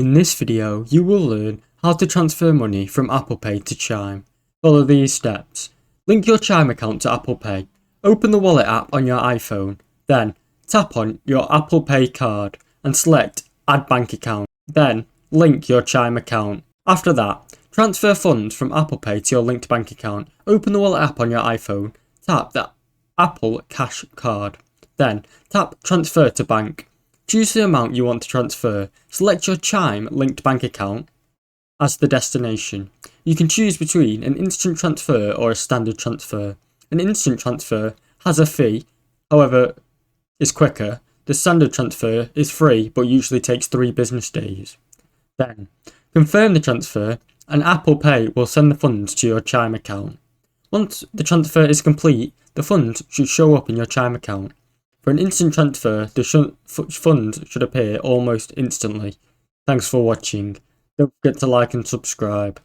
In this video, you will learn how to transfer money from Apple Pay to Chime. Follow these steps. Link your Chime account to Apple Pay. Open the wallet app on your iPhone. Then, tap on your Apple Pay card and select Add Bank Account. Then, link your Chime account. After that, transfer funds from Apple Pay to your linked bank account. Open the wallet app on your iPhone. Tap the Apple Cash card. Then, tap Transfer to Bank. Choose the amount you want to transfer. Select your Chime linked bank account as the destination. You can choose between an instant transfer or a standard transfer. An instant transfer has a fee, however, is quicker. The standard transfer is free but usually takes 3 business days. Then, confirm the transfer and Apple Pay will send the funds to your Chime account. Once the transfer is complete, the funds should show up in your Chime account. For an instant transfer, the funds should appear almost instantly. Thanks for watching. Don't forget to like and subscribe.